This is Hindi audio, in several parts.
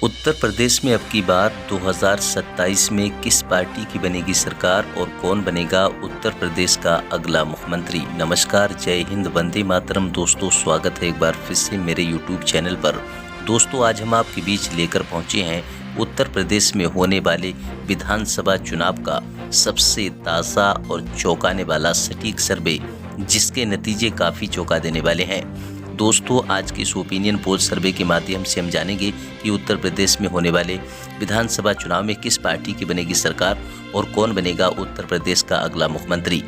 उत्तर प्रदेश में अब की बार 2027 में किस पार्टी की बनेगी सरकार और कौन बनेगा उत्तर प्रदेश का अगला मुख्यमंत्री। नमस्कार, जय हिंद, वंदे मातरम। दोस्तों, स्वागत है एक बार फिर से मेरे यूट्यूब चैनल पर। दोस्तों, आज हम आपके बीच लेकर पहुंचे हैं उत्तर प्रदेश में होने वाले विधानसभा चुनाव का सबसे ताज़ा और चौंकाने वाला सटीक सर्वे, जिसके नतीजे काफ़ी चौंका देने वाले हैं। दोस्तों, आज के इस ओपिनियन पोल सर्वे के माध्यम से हम जानेंगे कि उत्तर प्रदेश में होने वाले विधानसभा चुनाव में किस पार्टी की बनेगी सरकार और कौन बनेगा उत्तर प्रदेश का अगला मुख्यमंत्री।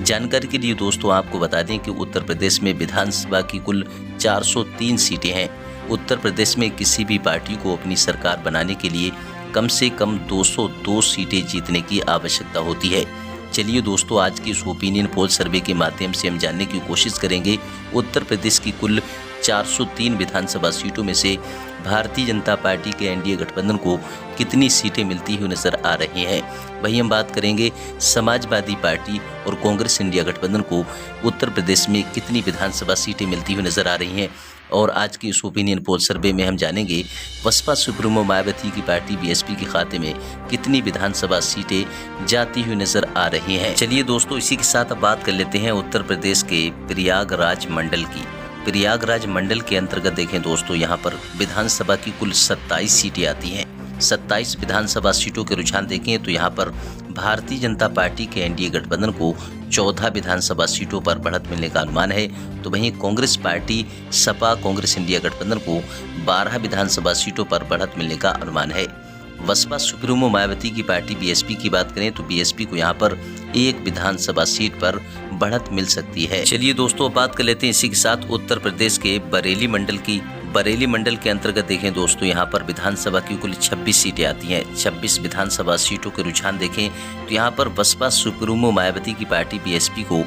जानकारी के लिए दोस्तों आपको बता दें कि उत्तर प्रदेश में विधानसभा की कुल 403 सीटें हैं। उत्तर प्रदेश में किसी भी पार्टी को अपनी सरकार बनाने के लिए कम से कम 202 सीटें जीतने की आवश्यकता होती है। चलिए दोस्तों, आज की इस ओपिनियन पोल सर्वे के माध्यम से हम जानने की कोशिश करेंगे उत्तर प्रदेश की कुल 403 विधानसभा सीटों में से भारतीय जनता पार्टी के एनडीए गठबंधन को कितनी सीटें मिलती हुई नजर आ रही हैं। वहीं हम बात करेंगे समाजवादी पार्टी और कांग्रेस इंडिया गठबंधन को उत्तर प्रदेश में कितनी विधानसभा सीटें मिलती हुई नजर आ रही हैं। और आज की इस ओपिनियन पोल सर्वे में हम जानेंगे बसपा सुप्रीमो मायावती की पार्टी बीएसपी के खाते में कितनी विधानसभा सीटें जाती हुई नजर आ रही हैं। चलिए दोस्तों, इसी के साथ अब बात कर लेते हैं उत्तर प्रदेश के प्रयागराज मंडल की। प्रयागराज मंडल के अंतर्गत देखें दोस्तों, यहाँ पर विधानसभा की कुल 27 सीटें आती हैं। 27 विधानसभा सीटों के रुझान देखें तो यहाँ पर भारतीय जनता पार्टी के एनडीए गठबंधन को 14 विधानसभा सीटों पर बढ़त मिलने का अनुमान है। तो वहीं कांग्रेस पार्टी सपा कांग्रेस इंडिया गठबंधन को 12 विधानसभा सीटों पर बढ़त मिलने का अनुमान है। बसपा सुप्रीमो मायावती की पार्टी बीएसपी की बात करें तो बीएसपी को यहाँ पर 1 विधानसभा सीट पर बढ़त मिल सकती है। चलिए दोस्तों, बात कर लेते हैं इसी के साथ उत्तर प्रदेश के बरेली मंडल की। बरेली मंडल के अंतर्गत देखें दोस्तों, यहाँ पर विधानसभा की कुल 26 सीटें आती हैं। 26 विधानसभा सीटों के रुझान देखें तो यहाँ पर बसपा सुप्रीमो मायावती की पार्टी बीएसपी को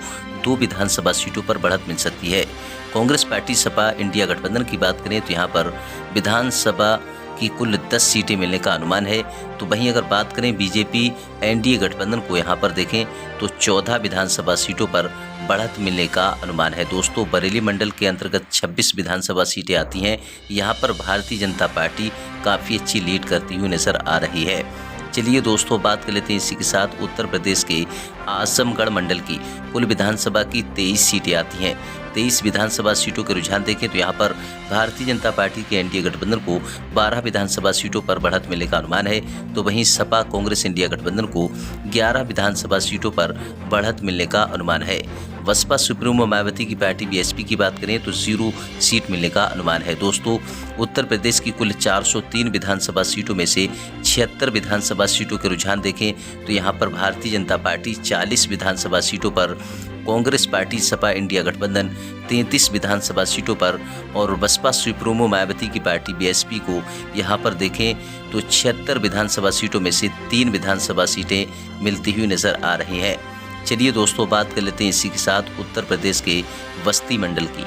2 विधानसभा सीटों पर बढ़त मिल सकती है। कांग्रेस पार्टी सपा इंडिया गठबंधन की बात करें तो यहाँ पर विधानसभा की कुल 10 सीटें मिलने का अनुमान है। तो वहीं अगर बात करें बीजेपी एनडीए गठबंधन को यहाँ पर देखें तो 14 विधानसभा सीटों पर बढ़त मिलने का अनुमान है। दोस्तों, बरेली मंडल के अंतर्गत 26 विधानसभा सीटें आती हैं। यहाँ पर भारतीय जनता पार्टी काफ़ी अच्छी लीड करती हुई नजर आ रही है। चलिए दोस्तों, बात कर लेते हैं इसी के साथ उत्तर प्रदेश के आजमगढ़ मंडल की। कुल विधानसभा की 23 सीटें आती हैं। 23 विधानसभा सीटों के रुझान देखें तो यहाँ पर भारतीय जनता पार्टी के एनडीए गठबंधन को 12 विधानसभा सीटों पर बढ़त मिलने का अनुमान है। तो वहीं सपा कांग्रेस इंडिया गठबंधन को 11 विधानसभा सीटों पर बढ़त मिलने का अनुमान है। बसपा सुप्रीमो मायावती की पार्टी बीएसपी की बात करें तो 0 सीट मिलने का अनुमान है। दोस्तों, उत्तर प्रदेश की कुल 403 विधानसभा सीटों में से 76 विधानसभा सीटों के रुझान देखें तो यहाँ पर भारतीय जनता पार्टी 40 विधानसभा सीटों पर, कांग्रेस पार्टी सपा इंडिया गठबंधन 33 विधानसभा सीटों पर और बसपा सुप्रीमो मायावती की पार्टी बीएसपी को यहाँ पर देखें तो 76 विधानसभा सीटों में से 3 विधानसभा सीटें मिलती हुई नजर आ रही हैं। चलिए दोस्तों, बात कर लेते हैं इसी के साथ उत्तर प्रदेश के बस्ती मंडल की।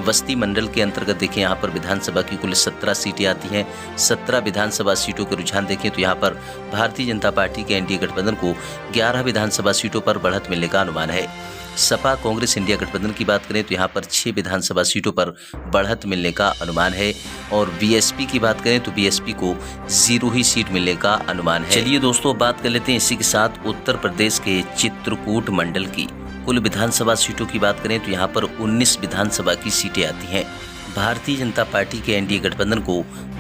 बस्ती मंडल के अंतर्गत देखें यहाँ पर विधानसभा की कुल 17 सीटें आती हैं। 17 विधानसभा सीटों के रुझान देखें तो यहाँ पर भारतीय जनता पार्टी के एनडीए गठबंधन को 11 विधानसभा सीटों पर बढ़त मिलने का अनुमान है। सपा कांग्रेस इंडिया गठबंधन की बात करें तो यहाँ पर 6 विधानसभा सीटों पर बढ़त मिलने का अनुमान है। और बीएसपी की बात करें तो बीएसपी को 0 ही सीट मिलने का अनुमान है। चलिए दोस्तों, बात कर लेते हैं इसी के साथ उत्तर प्रदेश के चित्रकूट मंडल की। कुल विधानसभा सीटों की बात करें तो यहाँ पर 19 विधानसभा की सीटें आती हैं। भारतीय जनता पार्टी के एनडीए गठबंधन को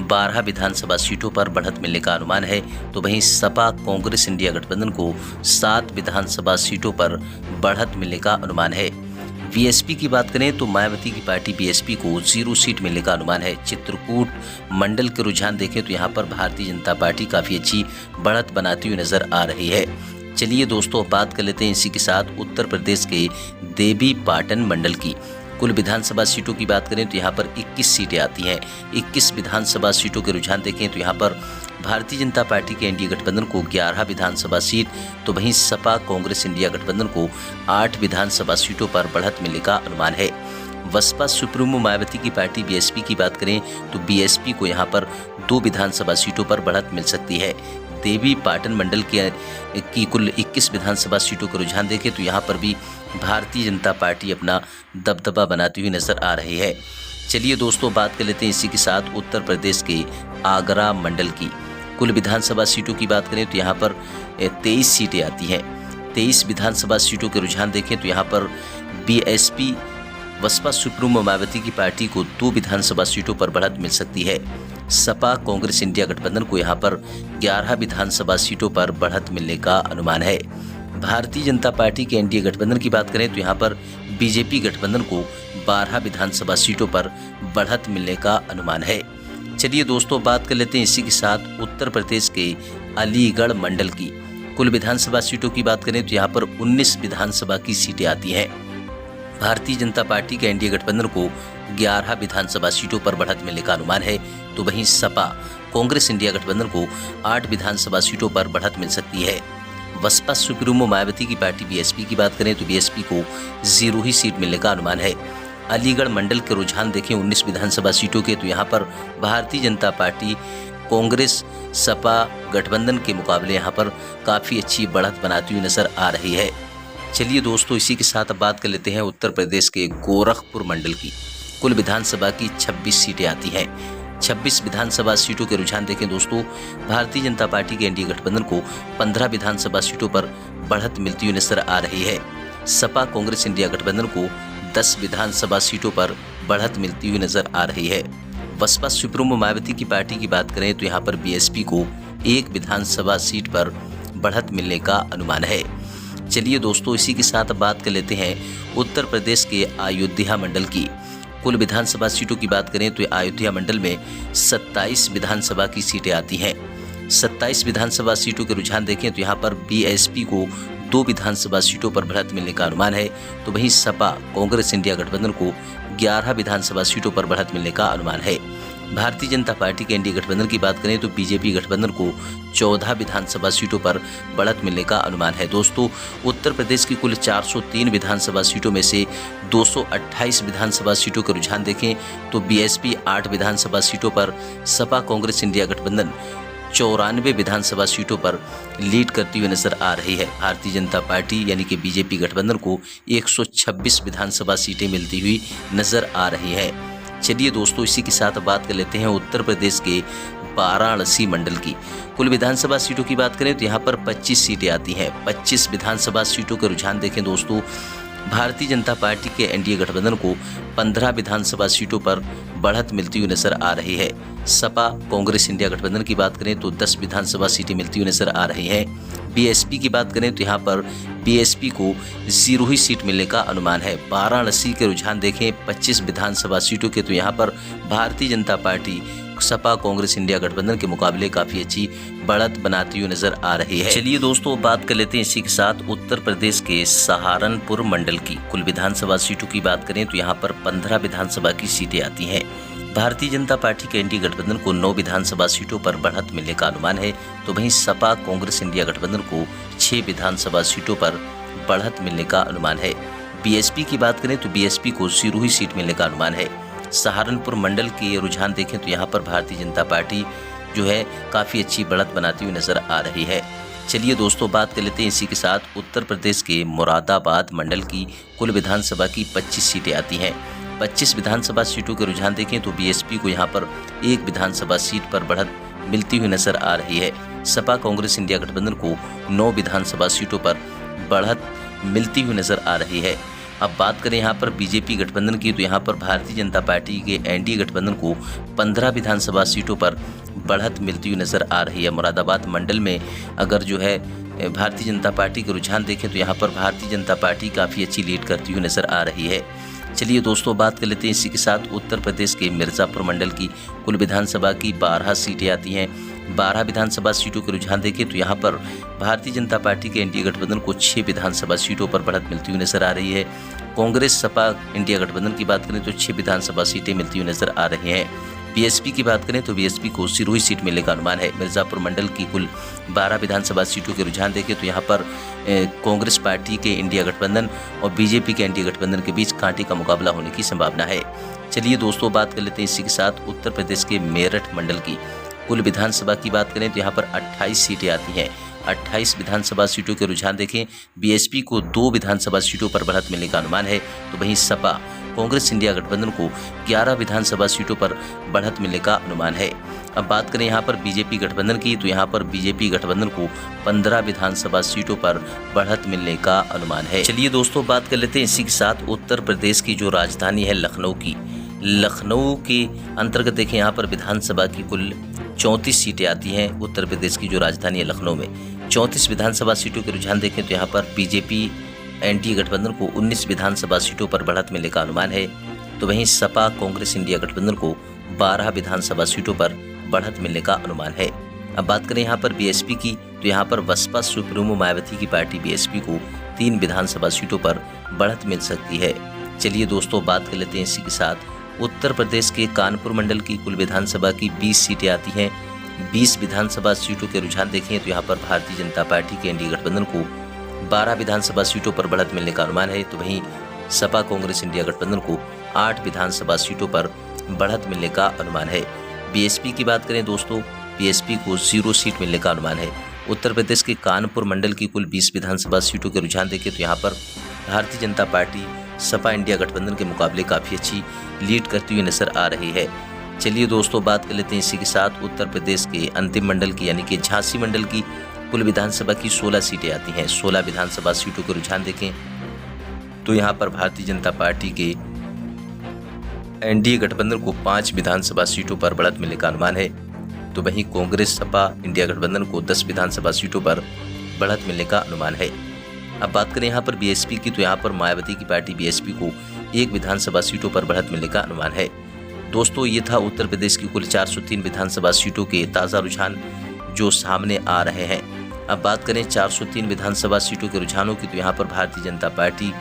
12 विधानसभा सीटों पर बढ़त मिलने का अनुमान है। तो वहीं सपा कांग्रेस इंडिया गठबंधन को 7 विधानसभा सीटों पर बढ़त मिलने का अनुमान है। बीएसपी की बात करें तो मायावती की पार्टी बीएसपी को 0 सीट मिलने का अनुमान है। चित्रकूट मंडल के रुझान देखें तो यहाँ पर भारतीय जनता पार्टी काफ़ी अच्छी बढ़त बनाती हुई नजर आ रही है। चलिए दोस्तों, बात कर लेते हैं इसी के साथ उत्तर प्रदेश के देवी पाटन मंडल की। कुल विधानसभा सीटों की बात करें तो यहाँ पर 21 सीटें आती हैं। 21 विधानसभा सीटों के रुझान देखें तो यहाँ पर भारतीय जनता पार्टी के एनडीए गठबंधन को 11 विधानसभा सीट, तो वहीं सपा कांग्रेस इंडिया गठबंधन को 8 विधानसभा सीटों पर बढ़त मिलने का अनुमान है। बसपा सुप्रीमो मायावती की पार्टी बीएसपी की बात करें तो बीएसपी को यहाँ पर 2 विधानसभा सीटों पर बढ़त मिल सकती है। देवी पाटन मंडल की कुल 21 विधानसभा सीटों का रुझान देखें तो यहाँ पर भी भारतीय जनता पार्टी अपना दबदबा बनाती हुई नजर आ रही है। चलिए दोस्तों, बात कर लेते हैं इसी के साथ उत्तर प्रदेश के आगरा मंडल की। कुल विधानसभा सीटों की बात करें तो यहाँ पर 23 सीटें आती हैं। 23 विधानसभा सीटों के रुझान देखें तो यहाँ पर बीएसपी बसपा सुप्रीमो मायावती की पार्टी को 2 विधानसभा सीटों पर बढ़त मिल सकती है। सपा कांग्रेस इंडिया गठबंधन को यहाँ पर 11 विधानसभा सीटों पर बढ़त मिलने का अनुमान है। भारतीय जनता पार्टी के एनडीए गठबंधन की बात करें तो यहाँ पर बीजेपी गठबंधन को 12 विधानसभा सीटों पर बढ़त मिलने का अनुमान है। चलिए दोस्तों, बात कर लेते हैं इसी के साथ उत्तर प्रदेश के अलीगढ़ मंडल की। कुल विधानसभा सीटों की बात करें तो यहाँ पर 19 विधानसभा की सीटें आती हैं। भारतीय जनता पार्टी के एनडीए गठबंधन को 11 विधानसभा सीटों पर बढ़त मिलने का अनुमान है, तो वहीं सपा कांग्रेस इंडिया गठबंधन को 8 विधानसभा सीटों पर बढ़त मिल सकती है। बसपा सुप्रीमो मायावती की पार्टी बीएसपी की बात करें तो बीएसपी को 0 ही सीट मिलने का अनुमान है। अलीगढ़ मंडल के रुझान देखें 19 विधानसभा सीटों के, तो यहाँ पर भारतीय जनता पार्टी कांग्रेस सपा गठबंधन के मुकाबले यहाँ पर काफ़ी अच्छी बढ़त बनाती हुई नजर आ रही है। चलिए दोस्तों, इसी के साथ अब बात कर लेते हैं उत्तर प्रदेश के गोरखपुर मंडल की। कुल विधानसभा की 26 सीटें आती हैं। 26 विधानसभा सीटों के रुझान देखें दोस्तों, भारतीय जनता पार्टी के एनडीए गठबंधन को 15 विधानसभा सीटों पर बढ़त मिलती हुई नजर आ रही है। सपा कांग्रेस इंडिया गठबंधन को 10 विधानसभा सीटों पर बढ़त मिलती हुई नजर आ रही है। बसपा सुप्रीमो मायावती की पार्टी की बात करें तो यहाँ पर बीएसपी को 1 विधानसभा सीट पर बढ़त मिलने का अनुमान है। चलिए दोस्तों, इसी के साथ बात कर लेते हैं उत्तर प्रदेश के अयोध्या मंडल की। कुल विधानसभा सीटों की बात करें तो अयोध्या मंडल में 27 विधानसभा की सीटें आती हैं। 27 विधानसभा सीटों के रुझान देखें तो यहाँ पर बीएसपी को 2 विधानसभा सीटों पर बढ़त मिलने का अनुमान है, तो वहीं सपा कांग्रेस इंडिया गठबंधन को 11 विधानसभा सीटों पर बढ़त मिलने का अनुमान है। भारतीय जनता पार्टी के एनडीए गठबंधन की बात करें तो बीजेपी गठबंधन को 14 विधानसभा सीटों पर बढ़त मिलने का अनुमान है। दोस्तों, उत्तर प्रदेश की कुल 403 विधानसभा सीटों में से 228 विधानसभा सीटों के रुझान देखें तो बीएसपी 8 विधानसभा सीटों पर, सपा कांग्रेस इंडिया गठबंधन 94 विधानसभा सीटों पर लीड करती हुई नजर आ रही है। भारतीय जनता पार्टी यानी कि बीजेपी गठबंधन को 126 विधानसभा सीटें मिलती हुई नजर आ रही है। चलिए दोस्तों, इसी के साथ बात कर लेते हैं उत्तर प्रदेश के वाराणसी मंडल की। कुल विधानसभा सीटों की बात करें तो यहाँ पर 25 सीटें आती हैं। 25 विधानसभा सीटों के रुझान देखें दोस्तों, भारतीय जनता पार्टी के एनडीए गठबंधन को 15 विधानसभा सीटों पर बढ़त मिलती हुई नजर आ रही है। सपा कांग्रेस इंडिया गठबंधन की बात करें तो 10 विधानसभा सीटें मिलती हुई नजर आ रही हैं। बीएसपी की बात करें तो यहाँ पर बीएसपी को 0 ही सीट मिलने का अनुमान है। वाराणसी के रुझान देखें 25 विधानसभा सीटों के, तो यहाँ पर भारतीय जनता पार्टी सपा कांग्रेस इंडिया गठबंधन के मुकाबले काफी अच्छी बढ़त बनाती हुई नजर आ रही है। चलिए दोस्तों, बात कर लेते हैं इसी के साथ उत्तर प्रदेश के सहारनपुर मंडल की। कुल विधानसभा सीटों की बात करें तो यहाँ पर 15 विधानसभा की सीटें आती हैं। भारतीय जनता पार्टी के एनडीए गठबंधन को 9 विधानसभा सीटों पर बढ़त मिलने का अनुमान है, तो वहीं सपा कांग्रेस इंडिया गठबंधन को 6 विधानसभा सीटों पर बढ़त मिलने का अनुमान है। बीएसपी की बात करें तो बीएसपी को 0 ही सीट मिलने का अनुमान है। सहारनपुर मंडल के रुझान देखें तो यहाँ पर भारतीय जनता पार्टी जो है काफ़ी अच्छी बढ़त बनाती हुई नजर आ रही है। चलिए दोस्तों, बात कर लेते हैं इसी के साथ उत्तर प्रदेश के मुरादाबाद मंडल की। कुल विधानसभा की 25 सीटें आती हैं। 25 विधानसभा सीटों के रुझान देखें तो बीएसपी को यहाँ पर 1 विधानसभा सीट पर बढ़त मिलती हुई नजर आ रही है। सपा कांग्रेस इंडिया गठबंधन को 9 विधानसभा सीटों पर बढ़त मिलती हुई नजर आ रही है। अब बात करें यहाँ पर बीजेपी गठबंधन की, तो यहाँ पर भारतीय जनता पार्टी के एनडीए गठबंधन को 15 विधानसभा सीटों पर बढ़त मिलती हुई नजर आ रही है। मुरादाबाद मंडल में अगर जो है भारतीय जनता पार्टी के रुझान देखें तो यहाँ पर भारतीय जनता पार्टी काफ़ी अच्छी लीड करती हुई नजर आ रही है। चलिए दोस्तों, बात कर लेते हैं इसी के साथ उत्तर प्रदेश के मिर्ज़ापुर मंडल की। कुल विधानसभा की 12 सीटें आती हैं। 12 विधानसभा सीटों के रुझान देखें तो यहाँ पर भारतीय जनता पार्टी के एनडीए गठबंधन को 6 विधानसभा सीटों पर बढ़त मिलती हुई नजर आ रही है। कांग्रेस सपा इंडिया गठबंधन की बात करें तो 6 विधानसभा सीटें मिलती हुई नजर आ रही हैं। बीएसपी की बात करें तो बीएसपी को 0 ही सीट मिलने का अनुमान है। मिर्ज़ापुर मंडल की कुल 12 विधानसभा सीटों के रुझान देखें तो यहाँ पर कांग्रेस पार्टी के इंडिया गठबंधन और बीजेपी के एनडीए गठबंधन के बीच कांटे का मुकाबला होने की संभावना है। चलिए दोस्तों, बात कर लेते हैं इसी के साथ उत्तर प्रदेश के मेरठ मंडल की। कुल विधानसभा की बात करें तो यहाँ पर 28 सीटें आती हैं। 28 विधानसभा सीटों के रुझान देखें, बीएसपी को 2 विधानसभा सीटों पर बढ़त मिलने का अनुमान है, तो वहीं सपा कांग्रेस इंडिया गठबंधन को 11 विधानसभा सीटों पर बढ़त मिलने का अनुमान है। अब बात करें यहाँ पर बीजेपी गठबंधन की, तो यहाँ पर बीजेपी गठबंधन को 15 विधानसभा सीटों पर बढ़त मिलने का अनुमान है। चलिए दोस्तों बात कर लेते हैं इसी के साथ उत्तर प्रदेश की जो राजधानी है लखनऊ की। लखनऊ के अंतर्गत देखें यहाँ पर विधानसभा की कुल 34 सीटें आती हैं। उत्तर प्रदेश की जो राजधानी है लखनऊ में 34 विधानसभा सीटों के रुझान देखें तो यहाँ पर बीजेपी एनडीए गठबंधन को 19 विधानसभा सीटों पर बढ़त मिलने का अनुमान है। तो वहीं सपा कांग्रेस इंडिया गठबंधन को 12 विधानसभा सीटों पर बढ़त मिलने का अनुमान है। अब बात करें यहाँ पर बीएसपी की, तो यहाँ पर बसपा सुप्रीमो मायावती की पार्टी बीएसपी को 3 विधानसभा सीटों पर बढ़त मिल सकती है। चलिए दोस्तों बात कर लेते हैं इसी के साथ उत्तर प्रदेश के कानपुर मंडल की कुल विधानसभा की 20 सीटें आती हैं। 20 विधानसभा सीटों के रुझान देखें तो यहाँ पर भारतीय जनता पार्टी के एनडीए गठबंधन को 12 विधानसभा सीटों पर बढ़त मिलने का अनुमान है। तो वहीं सपा कांग्रेस इंडिया गठबंधन को 8 विधानसभा सीटों पर बढ़त मिलने का अनुमान है। बीएसपी की बात करें दोस्तों, बीएसपी को 0 सीट मिलने का अनुमान है। उत्तर प्रदेश के कानपुर मंडल की कुल 20 विधानसभा सीटों के रुझान देखें तो यहाँ पर भारतीय जनता पार्टी सपा इंडिया गठबंधन के मुकाबले काफ़ी अच्छी लीड करती हुई नजर आ रही है। चलिए दोस्तों बात कर लेते हैं इसी के साथ उत्तर प्रदेश के अंतिम मंडल की यानी कि झांसी मंडल की कुल विधानसभा की 16 सीटें आती हैं। 16 विधानसभा सीटों के रुझान देखें तो यहाँ पर भारतीय जनता पार्टी के एनडीए गठबंधन को 5 विधानसभा सीटों पर बढ़त मिलने का अनुमान है। तो वहीं कांग्रेस सपा इंडिया गठबंधन को 10 विधानसभा सीटों पर बढ़त मिलने का अनुमान है। अब बात करें यहाँ पर बीएसपी की, तो यहाँ पर मायावती की पार्टी बीएसपी को 1 विधानसभा सीटों पर बढ़त मिलने का अनुमान है। दोस्तों ये था उत्तर प्रदेश की कुल 403 विधानसभा सीटों के ताज़ा रुझान जो सामने आ रहे हैं। अब बात करें 403 विधानसभा सीटों के रुझानों की, तो यहाँ पर भारतीय जनता पार्टी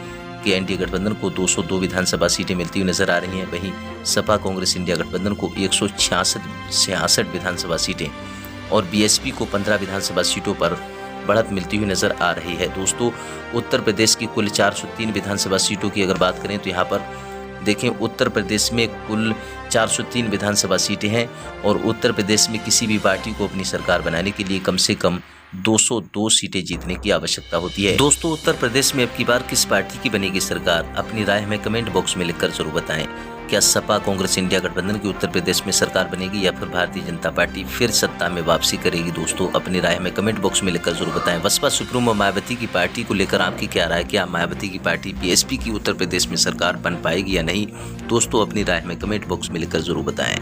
के एनडीए गठबंधन को 202 विधानसभा सीटें मिलती हुई नजर आ रही हैं। वहीं सपा कांग्रेस इंडिया गठबंधन को 166 विधानसभा सीटें और बीएसपी को 15 विधानसभा सीटों पर बढ़त मिलती हुई नजर आ रही है। दोस्तों उत्तर प्रदेश की कुल 403 विधानसभा सीटों की अगर बात करें तो यहाँ पर देखें उत्तर प्रदेश में कुल 403 विधानसभा सीटें हैं और उत्तर प्रदेश में किसी भी पार्टी को अपनी सरकार बनाने के लिए कम से कम 202 सीटें जीतने की आवश्यकता होती है। दोस्तों उत्तर प्रदेश में अब की बार किस पार्टी की बनेगी सरकार, अपनी राय हमें कमेंट बॉक्स में लिखकर जरूर बताएं। क्या सपा कांग्रेस इंडिया गठबंधन की उत्तर प्रदेश में सरकार बनेगी या फिर भारतीय जनता पार्टी फिर सत्ता में वापसी करेगी? दोस्तों अपनी राय हमें कमेंट बॉक्स में लिखकर जरूर बताएं। बसपा सुप्रीमो मायावती की पार्टी को लेकर आपकी क्या राय, क्या मायावती की पार्टी बीएसपी की उत्तर प्रदेश में सरकार बन पाएगी या नहीं? दोस्तों अपनी राय हमें कमेंट बॉक्स में लिखकर जरूर बताएं।